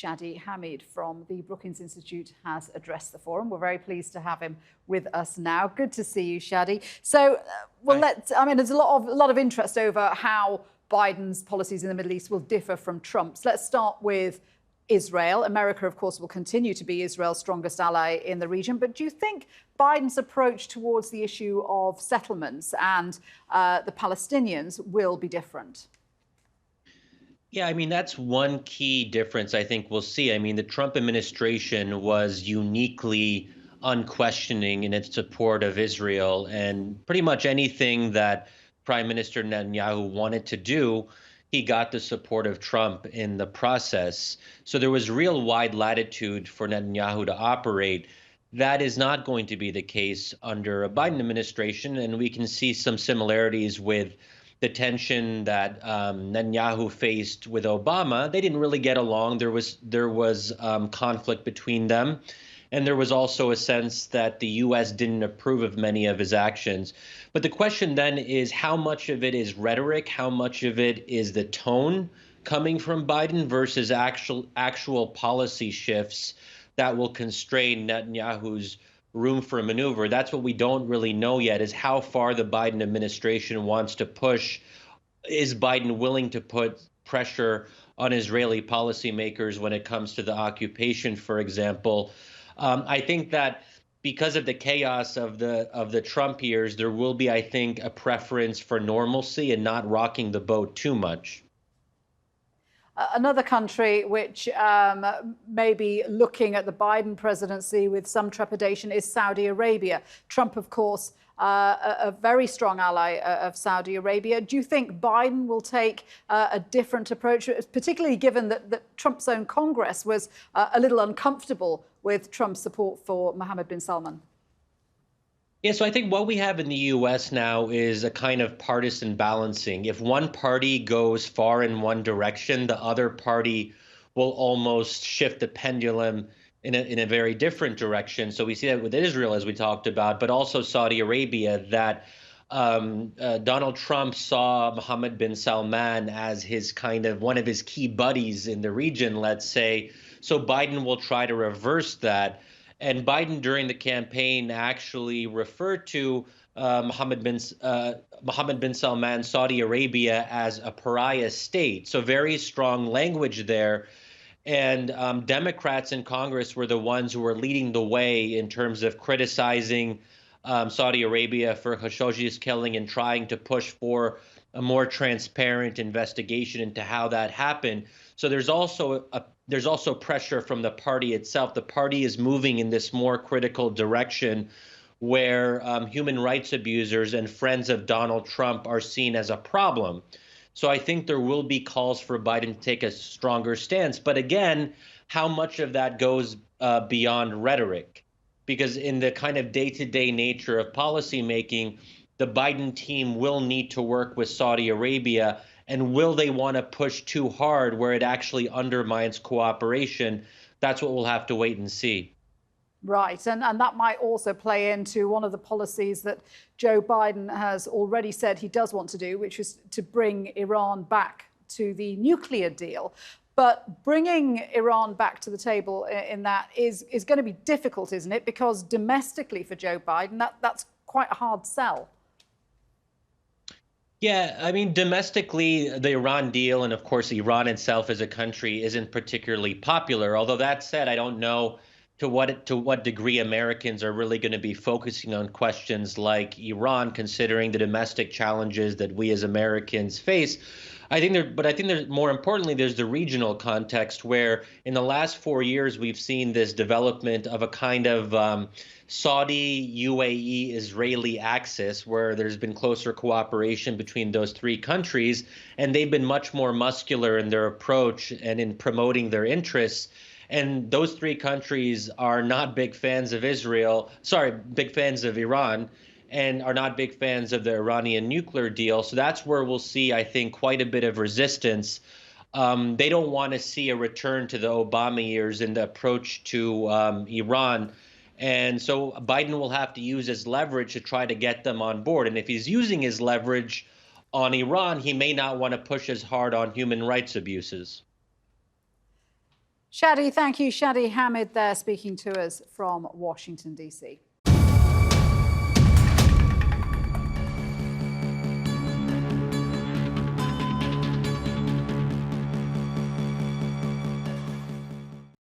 Shadi Hamid from the Brookings Institute has addressed the forum. We're very pleased to have him with us now. Good to see you, Shadi. So, there's a lot of interest over how Biden's policies in the Middle East will differ from Trump's. Let's start with Israel. America, of course, will continue to be Israel's strongest ally in the region. But do you think Biden's approach towards the issue of settlements and the Palestinians will be different? Yeah, that's one key difference I think we'll see. The Trump administration was uniquely unquestioning in its support of Israel, and pretty much anything that Prime Minister Netanyahu wanted to do, he got the support of Trump in the process. So there was real wide latitude for Netanyahu to operate. That is not going to be the case under a Biden administration, and we can see some similarities with the tension that Netanyahu faced with Obama. They didn't really get along. There was conflict between them. And there was also a sense that the U.S. didn't approve of many of his actions. But the question then is how much of it is rhetoric, how much of it is the tone coming from Biden versus actual policy shifts that will constrain Netanyahu's room for maneuver. That's what we don't really know yet, is how far the Biden administration wants to push. Is Biden willing to put pressure on Israeli policymakers when it comes to the occupation, for example? I think that because of the chaos of the Trump years, there will be, I think, a preference for normalcy and not rocking the boat too much. Another country which may be looking at the Biden presidency with some trepidation is Saudi Arabia. Trump, of course, a very strong ally of Saudi Arabia. Do you think Biden will take a different approach, particularly given that Trump's own Congress was a little uncomfortable with Trump's support for Mohammed bin Salman? Yeah, so I think what we have in the U.S. now is a kind of partisan balancing. If one party goes far in one direction, the other party will almost shift the pendulum in a very different direction. So we see that with Israel, as we talked about, but also Saudi Arabia, that Donald Trump saw Mohammed bin Salman as his kind of one of his key buddies in the region, let's say. So Biden will try to reverse that. And Biden, during the campaign, actually referred to Mohammed bin Salman, Saudi Arabia, as a pariah state. So very strong language there. And Democrats in Congress were the ones who were leading the way in terms of criticizing Saudi Arabia for Khashoggi's killing and trying to push for a more transparent investigation into how that happened. So there's also pressure from the party itself. The party is moving in this more critical direction where human rights abusers and friends of Donald Trump are seen as a problem. So I think there will be calls for Biden to take a stronger stance. But again, how much of that goes beyond rhetoric? Because in the kind of day-to-day nature of policymaking, the Biden team will need to work with Saudi Arabia. And will they want to push too hard where it actually undermines cooperation? That's what we'll have to wait and see. Right. And that might also play into one of the policies that Joe Biden has already said he does want to do, which is to bring Iran back to the nuclear deal. But bringing Iran back to the table in that is going to be difficult, isn't it? Because domestically for Joe Biden, that's quite a hard sell. Yeah, domestically, the Iran deal and, of course, Iran itself as a country isn't particularly popular. Although that said, I don't know to what degree Americans are really going to be focusing on questions like Iran, considering the domestic challenges that we as Americans face. I think there's more importantly, there's the regional context where in the last 4 years, we've seen this development of a kind of Saudi, UAE, Israeli axis where there's been closer cooperation between those three countries. And they've been much more muscular in their approach and in promoting their interests. And those three countries are not big fans of big fans of Iran, and are not big fans of the Iranian nuclear deal. So that's where we'll see, I think, quite a bit of resistance. They don't want to see a return to the Obama years in the approach to Iran. And so Biden will have to use his leverage to try to get them on board. And if he's using his leverage on Iran, he may not want to push as hard on human rights abuses. Shadi, thank you. Shadi Hamid there speaking to us from Washington, D.C.